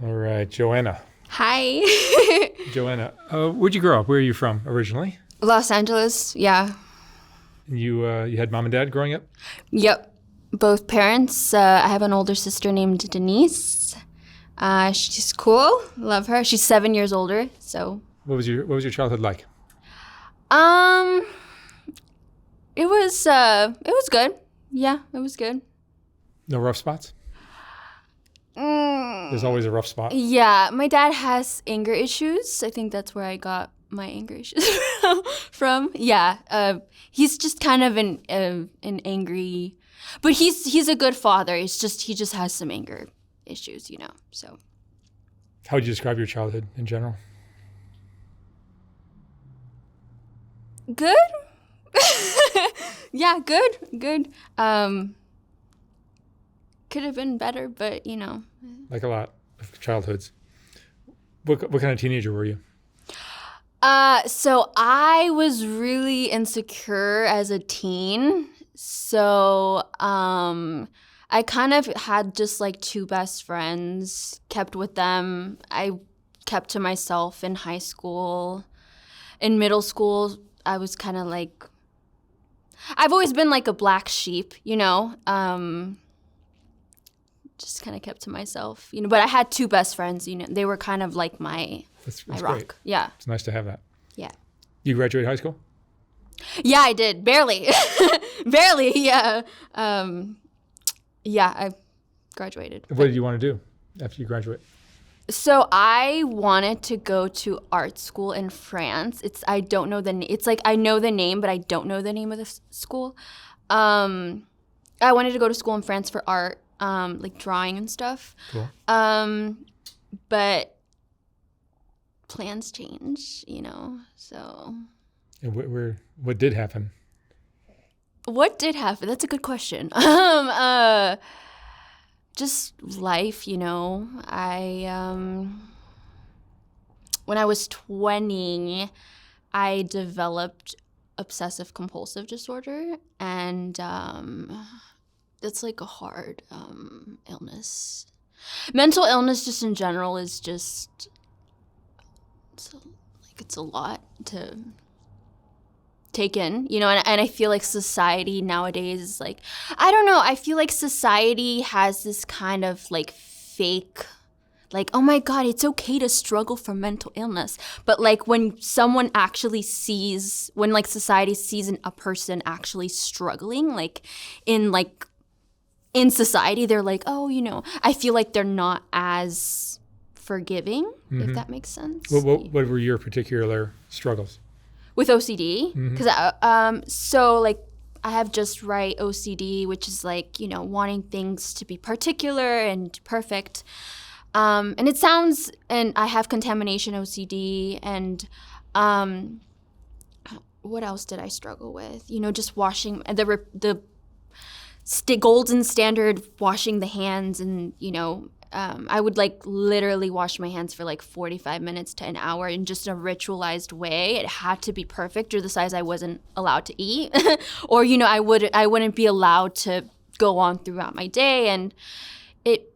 All right, Joanna. Hi. Joanna, where'd you grow up? Where are you from originally? Los Angeles, yeah. You had mom and dad growing up? Yep. Both parents. I have an older sister named Denise. She's cool. Love her. She's 7 years older, so. What was your childhood like? Um, it was good. Yeah, it was good. No rough spots? There's always a rough spot. Yeah, my dad has anger issues. I think that's where I got my anger issues from. Yeah, he's just kind of an angry, but he's a good father. He just has some anger issues, So How would you describe your childhood in general? good. Yeah, good. Could have been better, but Like a lot of childhoods. What kind of teenager were you? So I was really insecure as a teen. So, I kind of had just like two best friends, kept with them. I kept to myself in high school. In middle school, I was kind of like, I've always been like a black sheep, just kind of kept to myself, but I had two best friends, they were kind of like my That's rock. great. Yeah. It's nice to have that. Yeah. You graduated high school? Yeah, I did. Barely. Barely, yeah. Yeah, I graduated. What did you want to do after you graduate? So I wanted to go to art school in France. I don't know it's like I know the name, but I don't know the name of the school. I wanted to go to school in France for art, like drawing and stuff. Cool. But plans change, so. And what did happen? What did happen? That's a good question. Just life, when I was 20, I developed obsessive compulsive disorder, and it's like a hard illness. Mental illness just in general is just, it's a lot to take in, and I feel like society nowadays is like, I don't know, I feel like society has this kind of like fake, like, oh my God, it's okay to struggle from mental illness. But like when someone actually sees, when like society sees a person actually struggling, like in society, they're like, oh, I feel like they're not as forgiving, if that makes sense. What were your particular struggles? With OCD, because so like I have just right OCD, which is like wanting things to be particular and perfect, and and I have contamination OCD, and what else did I struggle with? Just washing the golden standard, washing the hands, and I would like literally wash my hands for like 45 minutes to an hour in just a ritualized way. It had to be perfect, or the size I wasn't allowed to eat, or I wouldn't be allowed to go on throughout my day, and it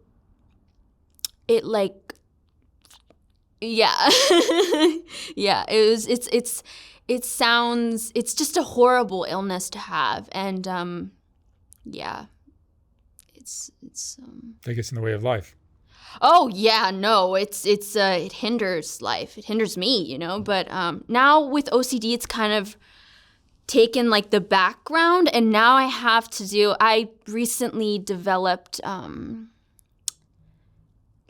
like, yeah. Yeah, it's just a horrible illness to have, and yeah, That gets in the way of life. Oh yeah, no, it hinders life. It hinders me, But now with OCD, it's kind of taken like the background, and now I recently developed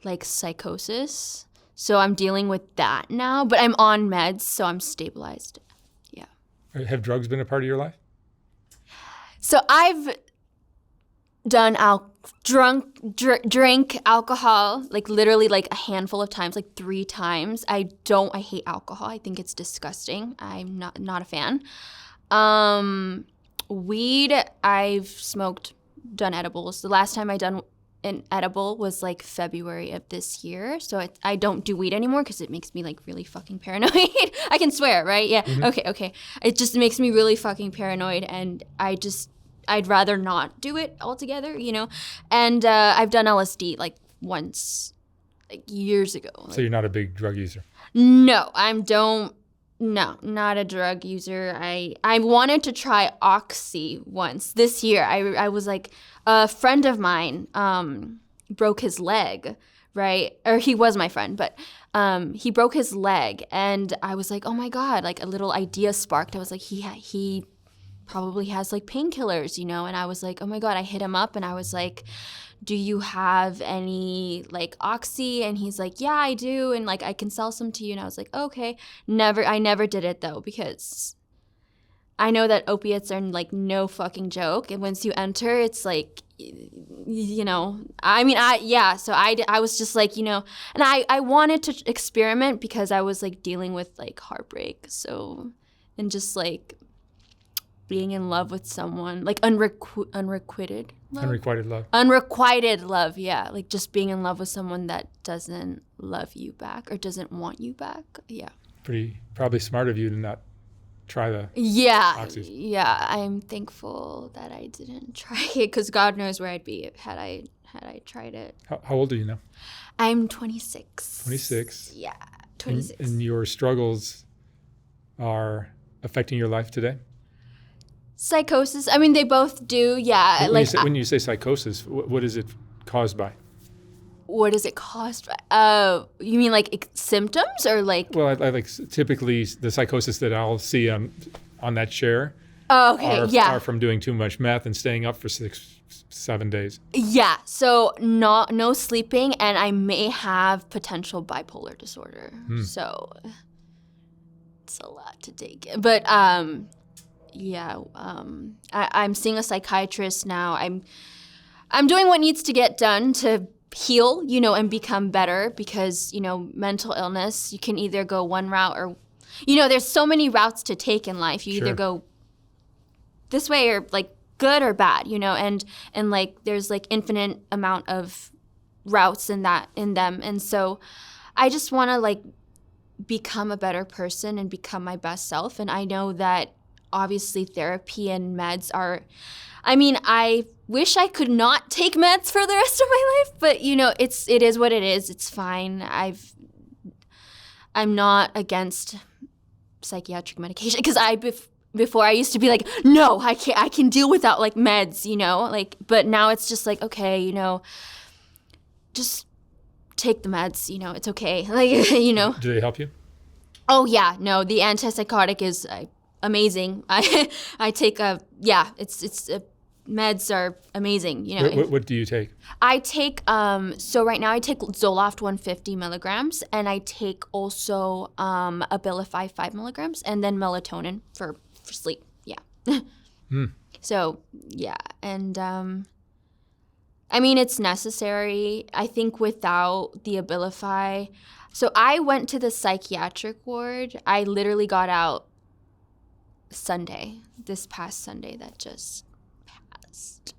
like psychosis, so I'm dealing with that now. But I'm on meds, so I'm stabilized. Yeah. Have drugs been a part of your life? So I've done drink alcohol, like literally like a handful of times, like 3 times. I hate alcohol. I think it's disgusting. I'm not a fan. Weed, I've smoked, done edibles. The last time I done an edible was like February of this year. So I don't do weed anymore because it makes me like really fucking paranoid. I can swear, right? Yeah. Mm-hmm. Okay. It just makes me really fucking paranoid, and I'd rather not do it altogether, And I've done LSD like once like years ago. So you're not a big drug user? No, no, not a drug user. I wanted to try Oxy once this year. I was like, a friend of mine broke his leg, right? Or he was my friend, but he broke his leg, and I was like, oh my God, like a little idea sparked. I was like, he probably has like painkillers, you know? And I was like, oh my God, I hit him up and I was like, do you have any like Oxy? And he's like, yeah, I do. And like, I can sell some to you. And I was like, okay. I never did it though, because I know that opiates are like no fucking joke. And once you enter, it's like, you know, I mean, so I was just like, you know, and I wanted to experiment because I was like dealing with like heartbreak. So, and just like being in love with someone, like unrequited love, yeah. Like just being in love with someone that doesn't love you back or doesn't want you back, yeah. Probably smart of you to not try the Oxys. Yeah, I'm thankful that I didn't try it because God knows where I'd be had I tried it. How old are you now? I'm 26. 26? Yeah, 26. And your struggles are affecting your life today? Psychosis. I mean, they both do. Yeah. When you say psychosis, what is it caused by? What is it caused by? You mean like symptoms or like? Well, I like typically the psychosis that I'll see on that chair. Oh, okay. Are from doing too much meth and staying up for 6-7 days. Yeah. So no sleeping, and I may have potential bipolar disorder. So it's a lot to take in. But yeah, I'm seeing a psychiatrist now. I'm doing what needs to get done to heal, you know, and become better because, you know, mental illness, you can either go one route or, you know, there's so many routes to take in life. You either go this way or like good or bad, you know, and like there's like infinite amount of routes in them. And so I just want to like become a better person and become my best self. And I know that obviously therapy and meds are, I mean, I wish I could not take meds for the rest of my life, but you know, it is what it is. It's fine. I'm not against psychiatric medication because before I used to be like, no, I can deal without like meds, you know, like, but now it's just like, okay, you know, just take the meds, you know, it's okay. Like, you know. Do they help you? Oh yeah, no, the antipsychotic is amazing. I take meds are amazing. You know. What do you take? I take so right now I take Zoloft 150 milligrams, and I take also Abilify 5 milligrams, and then melatonin for sleep. Yeah. So yeah, and I mean it's necessary. I think without the Abilify, so I went to the psychiatric ward. I literally got out this past Sunday that just passed.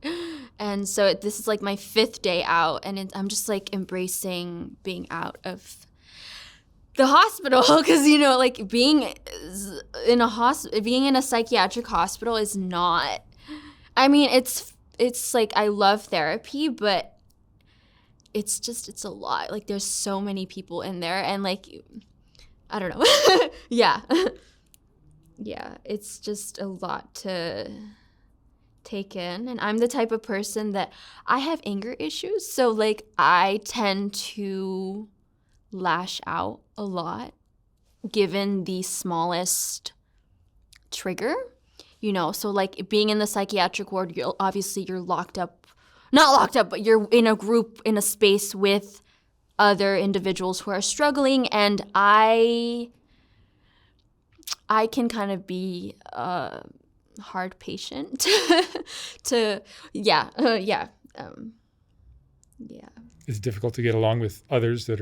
And so this is like my 5th day out, and I'm just like embracing being out of the hospital because, you know, like being in a psychiatric hospital is not, I mean, it's like I love therapy, but it's a lot. Like there's so many people in there, and like, I don't know. Yeah. Yeah, it's just a lot to take in. And I'm the type of person that I have anger issues. So, like, I tend to lash out a lot given the smallest trigger, you know. So, like, being in the psychiatric ward, you're locked up. Not locked up, but you're in a group, in a space with other individuals who are struggling. And I can kind of be a hard patient yeah. It's difficult to get along with others that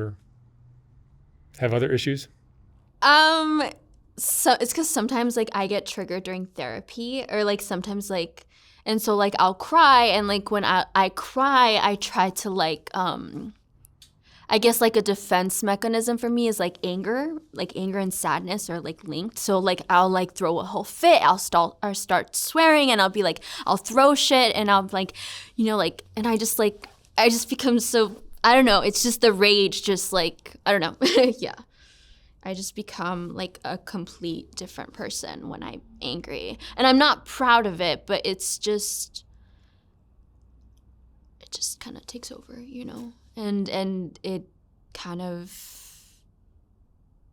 have other issues? So it's because sometimes like I get triggered during therapy, or like sometimes like, and so like I'll cry, and like when I cry, I try to like I guess like a defense mechanism for me is like anger and sadness are like linked. So like I'll like throw a whole fit, I'll start swearing, and I'll be like, I'll throw shit, and I'll like, you know, like, and I just become so I don't know. It's just the rage, just like, I don't know. Yeah. I just become like a complete different person when I'm angry. And I'm not proud of it, but it just kind of takes over, and it kind of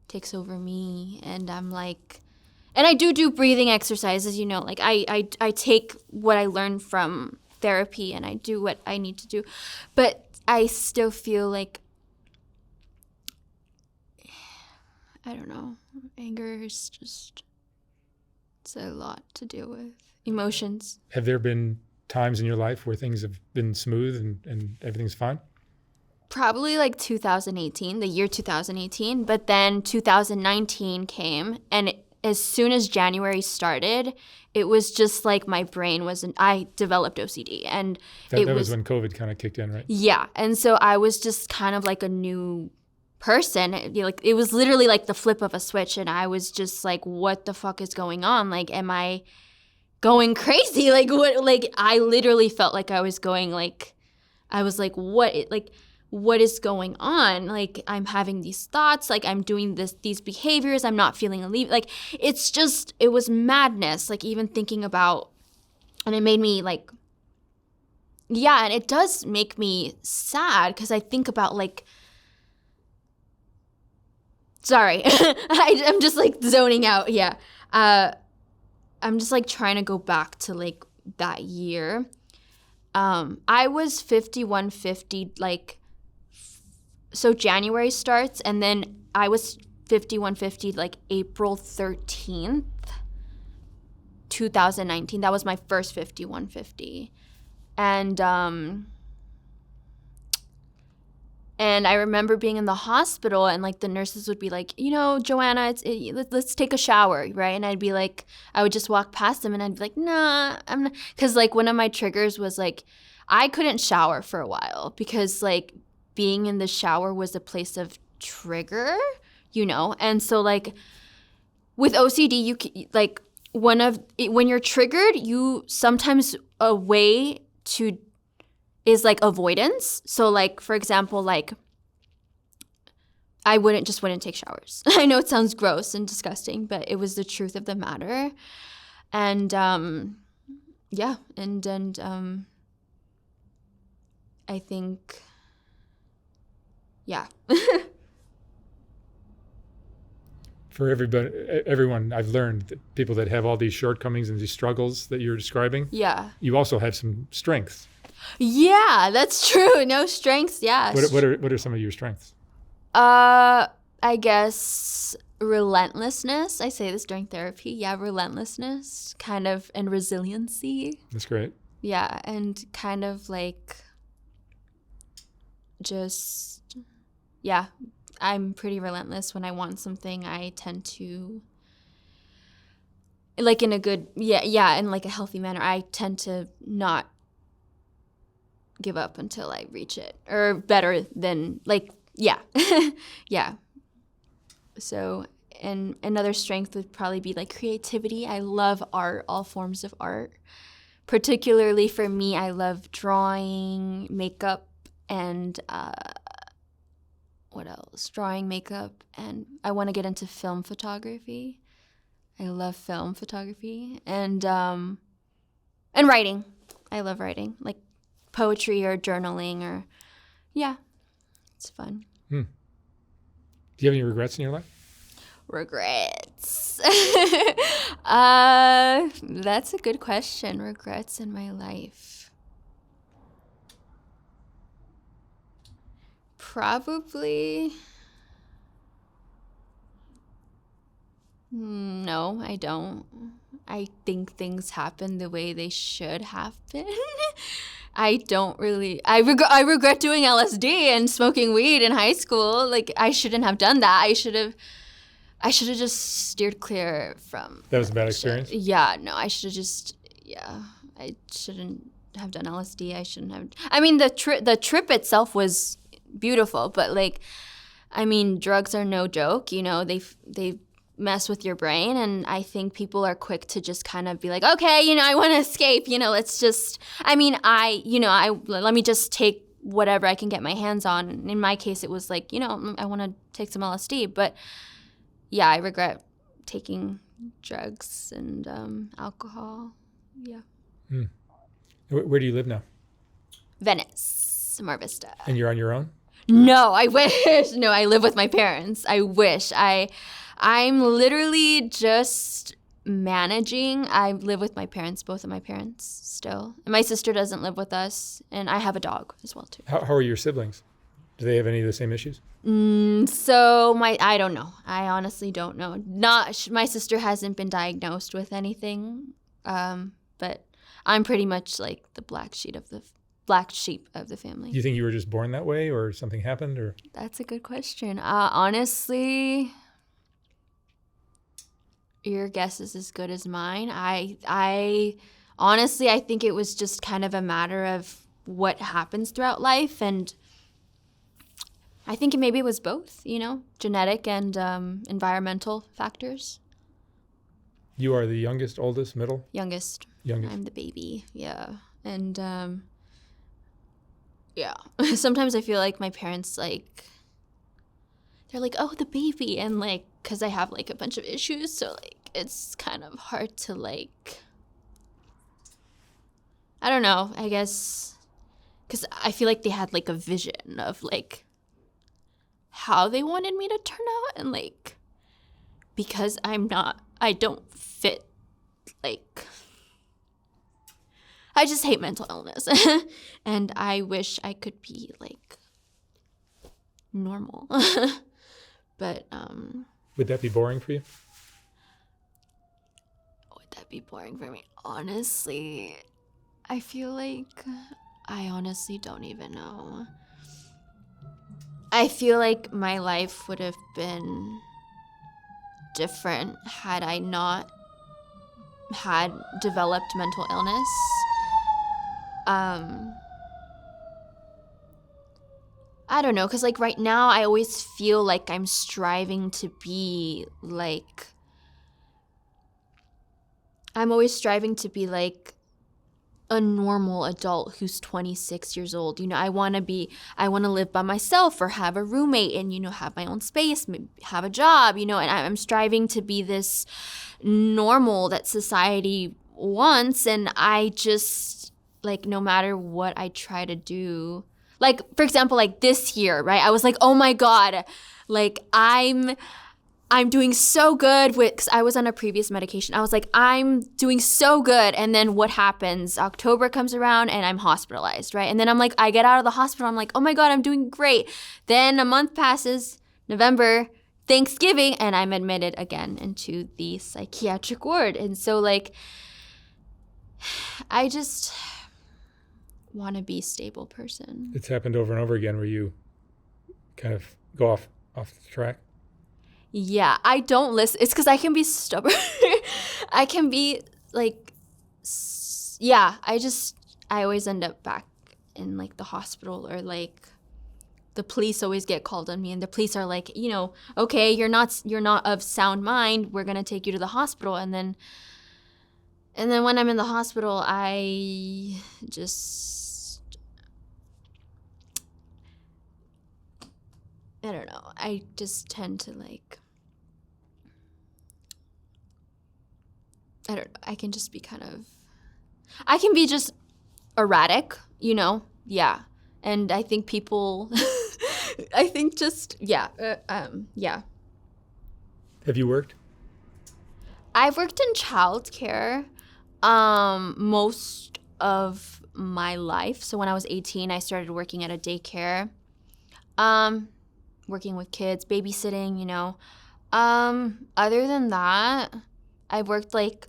takes over me. And I'm like, and I do breathing exercises, like I take what I learned from therapy and I do what I need to do. But I still feel like, I don't know, anger is just, it's a lot to deal with. Emotions. Have there been times in your life where things have been smooth and everything's fine? Probably like 2018, the year 2018, but then 2019 came, and as soon as January started, it was just like my brain I developed OCD, and that was when COVID kind of kicked in, right? Yeah, and so I was just kind of like a new person. It was literally like the flip of a switch, and I was just like, what the fuck is going on? Like, am I going crazy? Like, what? Like, I literally felt like I was going, like, I was like, what is going on? Like, I'm having these thoughts, like I'm doing these behaviors, I'm not feeling alleviated. Like, it was madness, like even thinking about, and it made me like, yeah, and it does make me sad because I think about like, sorry, I'm just like zoning out. Yeah. I'm just like trying to go back to like that year. I was 5150, like, so January starts, and then I was 5150 like April 13th, 2019. That was my first 5150. And I remember being in the hospital, and like the nurses would be like, Joanna, let's take a shower, right? And I'd be like, I would just walk past them and I'd be like, nah, I'm not. Because like one of my triggers was like, I couldn't shower for a while because like being in the shower was a place of trigger, And so like with OCD, like when you're triggered, you sometimes a way to is like avoidance. So like, for example, like I wouldn't take showers. I know it sounds gross and disgusting, but it was the truth of the matter. And yeah, and I think, yeah. For everyone, I've learned that people that have all these shortcomings and these struggles that you're describing, Yeah. you also have some strengths. Yeah, that's true. No strengths, yeah. What are some of your strengths? I guess relentlessness. I say this during therapy. Yeah, relentlessness, kind of, and resiliency. That's great. Yeah, and kind of like just, yeah, I'm pretty relentless. When I want something, I tend to, like in a good, in like a healthy manner, I tend to not give up until I reach it, or better than, like, yeah. Yeah. So, and another strength would probably be like creativity. I love art, all forms of art. Particularly for me, I love drawing, makeup, and what else? Drawing, makeup, and I want to get into film photography. I love film photography, and writing. I love writing, like poetry or journaling, or yeah, it's fun. Do you have any regrets in your life? Regrets. That's a good question. Regrets in my life. Probably. No, I don't. I think things happen the way they should happen. I don't really. I regret doing LSD and smoking weed in high school. Like, I shouldn't have done that. I should have just steered clear from. That was a bad experience? Yeah, no, I should have just. Yeah, I shouldn't have done LSD. I shouldn't have. I mean, the trip itself was beautiful, but like, I mean, drugs are no joke. They mess with your brain, and I think people are quick to just kind of be like, okay, I want to escape, let's just, let me just take whatever I can get my hands on. And in my case, it was like, I want to take some LSD. But yeah, I regret taking drugs and alcohol. Yeah. Where do you live now? Venice, Mar Vista. And you're on your own? No, I wish. No, I live with my parents. I wish. I'm literally just managing. I live with my parents, both of my parents still. And my sister doesn't live with us. And I have a dog as well, too. How are your siblings? Do they have any of the same issues? I don't know. I honestly don't know. My sister hasn't been diagnosed with anything. But I'm pretty much like the black sheep of the family. Do you think you were just born that way or something happened? Or That's a good question. Honestly, your guess is as good as mine. I honestly, I think it was just kind of a matter of what happens throughout life. And I think maybe it was both, genetic and environmental factors. You are the youngest, oldest, middle? Youngest. I'm the baby, yeah. And yeah. Sometimes I feel like my parents, like, they're like, oh, the baby. And, like, because I have, like, a bunch of issues. So, like, it's kind of hard to, like, I don't know, I guess. Because I feel like they had, like, a vision of, like, how they wanted me to turn out. And, like, because I don't fit, like, I just hate mental illness. And I wish I could be, like, normal. But, would that be boring for you? would that be boring for me? Honestly, I feel like I honestly don't even know. I feel like my life would have been different had I not had developed mental illness. I don't know, because, like, right now I always feel like I'm striving to be, like, a normal adult who's 26 years old. I want to live by myself or have a roommate and, have my own space, have a job, and I'm striving to be this normal that society wants. And I just, like, no matter what I try to do, like, for example, like this year, right? I was like, oh my God, like, I'm doing so good because I was on a previous medication. I was like, I'm doing so good. And then what happens? October comes around and I'm hospitalized, right? And then I'm like, I get out of the hospital. I'm like, oh my God, I'm doing great. Then a month passes, November, Thanksgiving, and I'm admitted again into the psychiatric ward. And so, like, I just want to be a stable person. It's happened over and over again where you kind of go off the track. Yeah, I don't listen. It's because I can be stubborn. I can be, like, yeah, I always end up back in, like, the hospital, or, like, the police always get called on me, and the police are like, okay, you're not of sound mind. We're going to take you to the hospital. And then when I'm in the hospital, I don't know. I just tend to, like, I don't know. I can just be I can be just erratic, Yeah. And I think people, yeah. Yeah. Have you worked? I've worked in childcare most of my life. So when I was 18, I started working at a daycare. Working with kids, babysitting, Other than that, I've worked, like,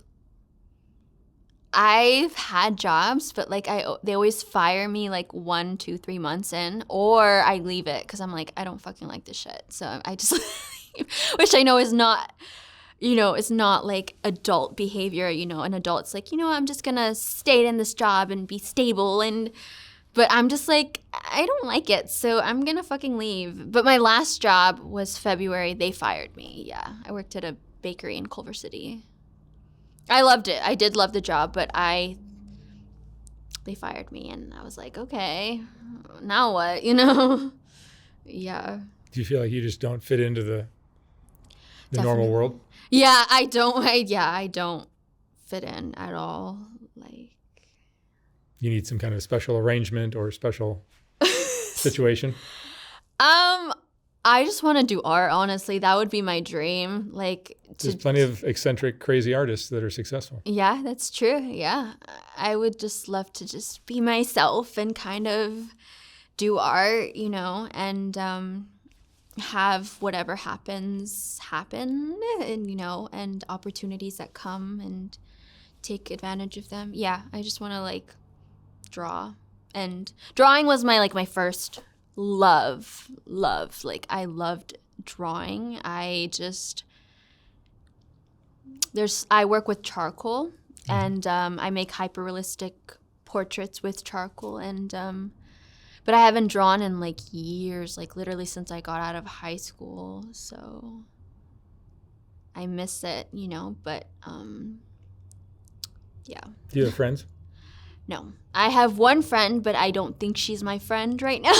I've had jobs, but, like, they always fire me, like, 1, 2, 3 months in, or I leave it because I'm like, I don't fucking like this shit. So I just which I know is not, it's not, like, adult behavior. An adult's like, I'm just gonna stay in this job and be stable, but I'm just like, I don't like it, so I'm gonna fucking leave. But my last job was February. They fired me. Yeah, I worked at a bakery in Culver City. I loved it. I did love the job, but I they fired me, and I was like, okay, now what, you know? Yeah. Do you feel like you just don't fit into the normal Definitely. world? Yeah, I don't fit in at all. Like, You need some kind of special arrangement or special situation? I just want to do art, honestly. That would be my dream. Like, There's plenty of eccentric, crazy artists that are successful. yeah, that's true. Yeah. I would just love to just be myself and kind of do art, you know, and have whatever happens happen, and, you know, and opportunities that come and take advantage of them. Yeah, I just want to like draw. And drawing was my first love. Like, I loved drawing. I work with charcoal, and I make hyper realistic portraits with charcoal, and but I haven't drawn in like years, like literally since I got out of high school, so I miss it, you know. But yeah. Do you have friends? No, I have one friend, but I don't think she's my friend right now,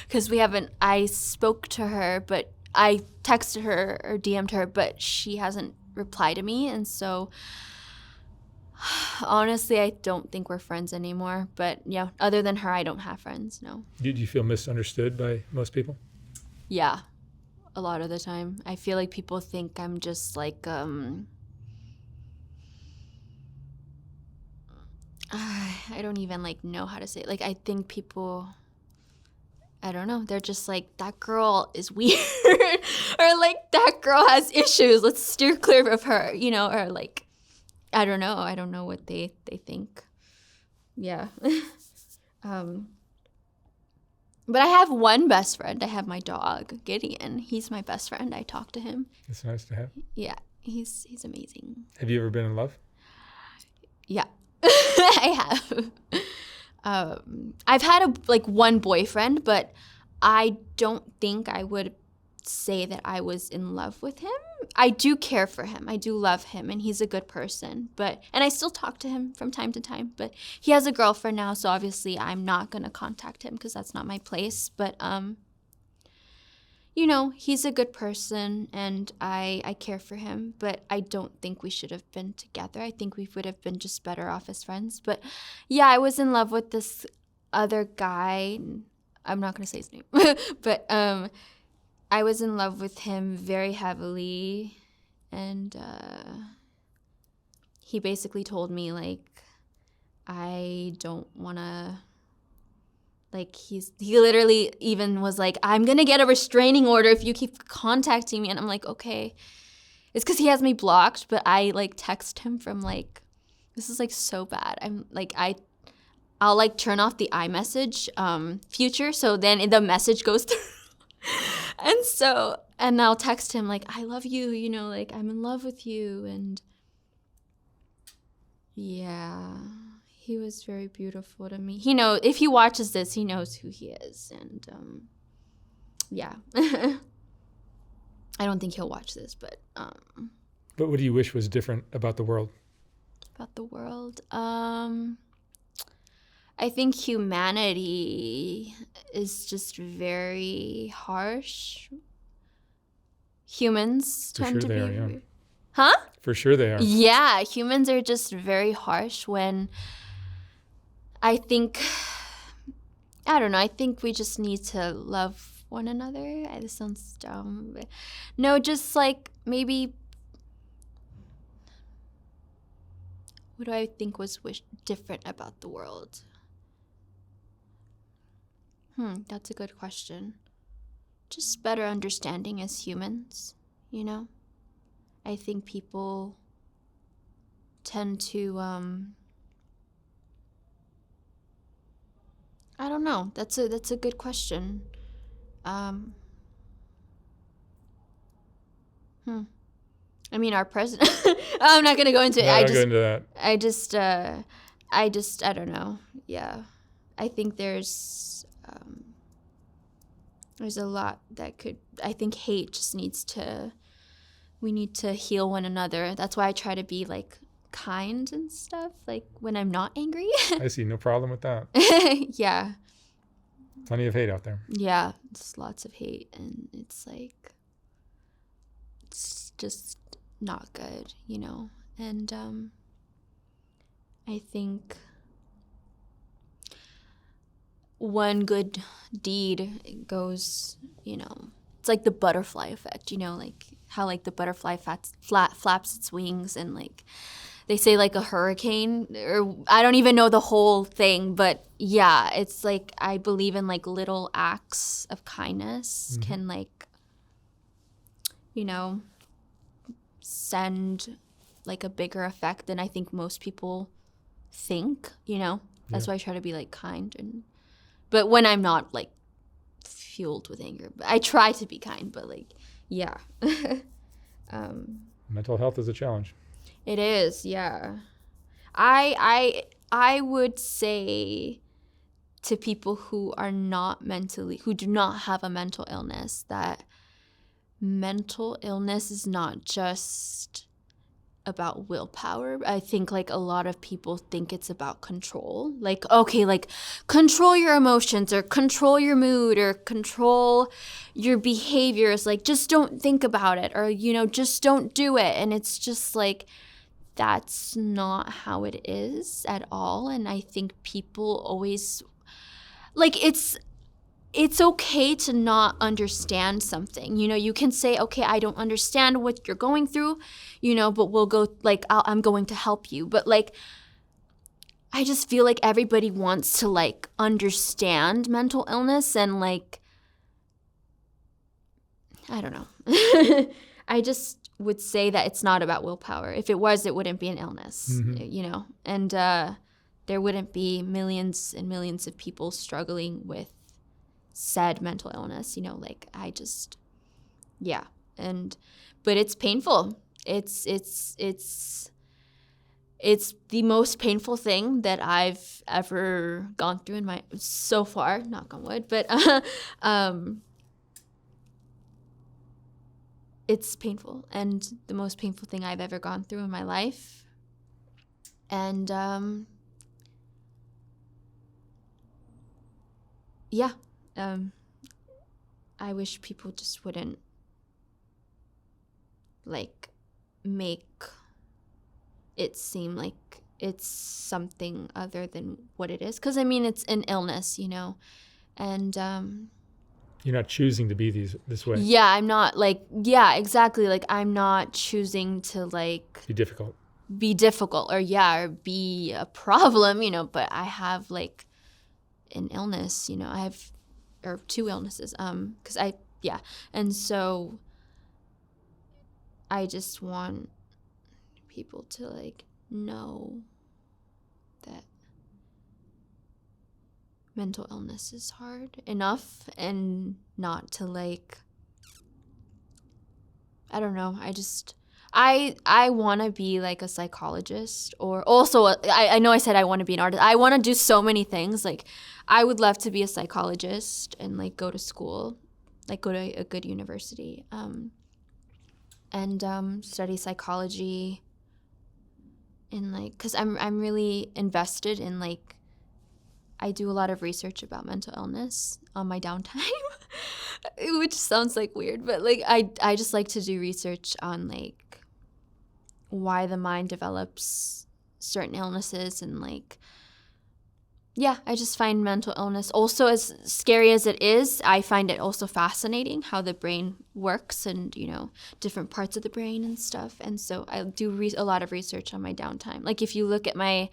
because I spoke to her, but I texted her or DM'd her, but she hasn't replied to me. And so honestly, I don't think we're friends anymore. But yeah, other than her, I don't have friends, no. Do you feel misunderstood by most people? Yeah, a lot of the time. I feel like people think I'm just like, I don't even like know how to say it. Like, I think people, I don't know, they're just like, that girl is weird, or like, that girl has issues, let's steer clear of her, you know, or like, I don't know what they think. Yeah. But I have one best friend. I have my dog, Gideon. He's my best friend. I talk to him. It's nice to have. Yeah, he's amazing. Have you ever been in love? Yeah. I have. I've had one boyfriend, but I don't think I would say that I was in love with him. I do care for him. I do love him, and he's a good person. And I still talk to him from time to time. But he has a girlfriend now, so obviously I'm not gonna contact him because that's not my place. But you know, he's a good person, and I care for him, but I don't think we should have been together. I think we would have been just better off as friends. But yeah, I was in love with this other guy. I'm not going to say his name. But I was in love with him very heavily, and he basically told me, like, I don't want to... Like, he literally even was like, I'm going to get a restraining order if you keep contacting me. And I'm like, okay. It's because he has me blocked, but I, like, text him from, like, this is, like, so bad. I'm, like, I'll, like, turn off the iMessage feature, so then the message goes through. And I'll text him, like, I love you, you know, like, I'm in love with you. And, yeah... He was very beautiful to me. He knows, if he watches this, he knows who he is. And yeah. I don't think he'll watch this, but But what do you wish was different about the world? About the world? I think humanity is just very harsh. Humans For tend sure to they be... are, yeah. Huh? For sure they are. Yeah, humans are just very harsh when... I think we just need to love one another. This sounds dumb. But no, just like maybe, what do I think was different about the world? That's a good question. Just better understanding as humans, you know? I think people tend to, I don't know. That's a good question. I mean, our president. I'm not gonna go into it. No, don't go into that. I don't know. Yeah, I think there's a lot that could. I think hate just needs to. We need to heal one another. That's why I try to be like kind and stuff, like when I'm not angry. I see no problem with that. Yeah. Plenty of hate out there. Yeah, it's lots of hate, and it's like, it's just not good, you know? And I think one good deed goes, you know, it's like the butterfly effect, you know, like how like the butterfly flaps its wings, and like they say like a hurricane, or I don't even know the whole thing, but yeah, it's like I believe in like little acts of kindness can like, you know, send like a bigger effect than I think most people think, you know. That's why I try to be like kind, and but when I'm not like fueled with anger, but I try to be kind, but like, yeah. Mental health is a challenge. It is, yeah. I would say to people who are not mentally, who do not have a mental illness, that mental illness is not just about willpower. I think like a lot of people think it's about control. Like, okay, like control your emotions, or control your mood, or control your behaviors. Like, just don't think about it, or, you know, just don't do it. And it's just like, that's not how it is at all. And I think people always, like, it's okay to not understand something. You know, you can say, okay, I don't understand what you're going through, you know, but we'll go, like, I'm going to help you. But, like, I just feel like everybody wants to, like, understand mental illness, and, like, I don't know. I just would say that it's not about willpower. If it was, it wouldn't be an illness, you know, and there wouldn't be millions and millions of people struggling with said mental illness, you know, like yeah. But it's painful. It's the most painful thing that I've ever gone through in my, so far, knock on wood, but it's painful, and the most painful thing I've ever gone through in my life. And yeah. I wish people just wouldn't like make it seem like it's something other than what it is, because I mean, it's an illness, you know. And you're not choosing to be this way. Yeah, I'm not like, yeah, exactly, like I'm not choosing to like Be difficult, or be a problem, you know. But I have like an illness, you know. I have, or two illnesses, because and so I just want people to like know that mental illness is hard enough, and not to like, I don't know, I want to be like a psychologist, or also I know I said I want to be an artist. I want to do so many things. Like, I would love to be a psychologist and like go to school, like go to a good university, and study psychology, and like, because I'm really invested in like, I do a lot of research about mental illness on my downtime, which sounds like weird, but like I just like to do research on like why the mind develops certain illnesses, and like, yeah, I just find mental illness, also as scary as it is, I find it also fascinating how the brain works, and, you know, different parts of the brain and stuff. And so I do a lot of research on my downtime. Like, if you look at my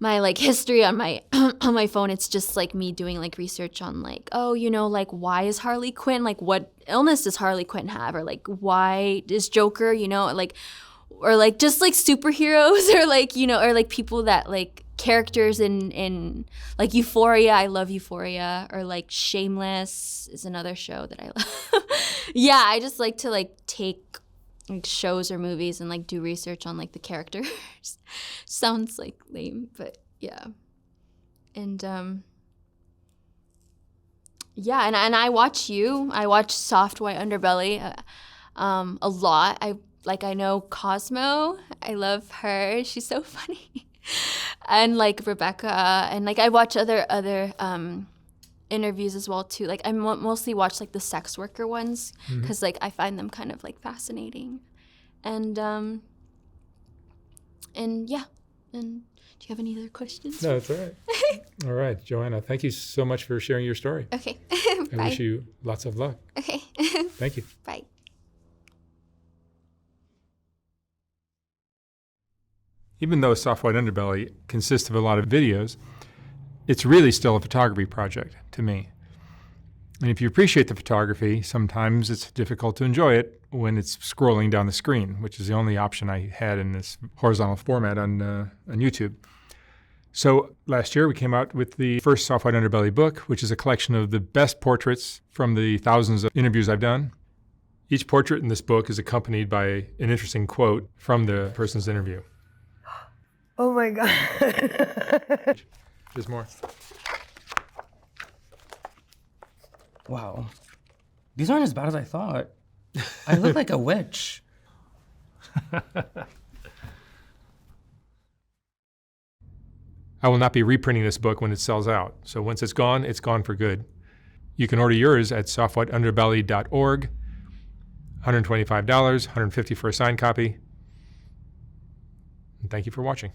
like history on my on my phone, it's just like me doing like research on like, oh, you know, like, why is Harley Quinn, like, what illness does Harley Quinn have, or like, why is Joker, you know, like, or like just like superheroes, or like, you know, or like people that like characters in like Euphoria. I love Euphoria. Or like Shameless is another show that I love. Yeah, I just like to like take like shows or movies and like do research on like the characters. Sounds like lame, but yeah. And yeah, and I watch you. I watch Soft White Underbelly a lot. like I know Cosmo. I love her. She's so funny. And like Rebecca, and like I watch other interviews as well too. Like I mostly watch like the sex worker ones because like I find them kind of like fascinating. And yeah. And do you have any other questions? No, that's all right. All right, Joanna, thank you so much for sharing your story. Okay. I Bye. wish you lots of luck. Okay. Thank you. Bye. Even though Soft White Underbelly consists of a lot of videos, it's really still a photography project to me. And if you appreciate the photography, sometimes it's difficult to enjoy it when it's scrolling down the screen, which is the only option I had in this horizontal format on YouTube. So last year we came out with the first Soft White Underbelly book, which is a collection of the best portraits from the thousands of interviews I've done. Each portrait in this book is accompanied by an interesting quote from the person's interview. Oh my God. There's more. Wow. These aren't as bad as I thought. I look like a witch. I will not be reprinting this book when it sells out. So once it's gone for good. You can order yours at softwhiteunderbelly.org. $125, $150 for a signed copy. And thank you for watching.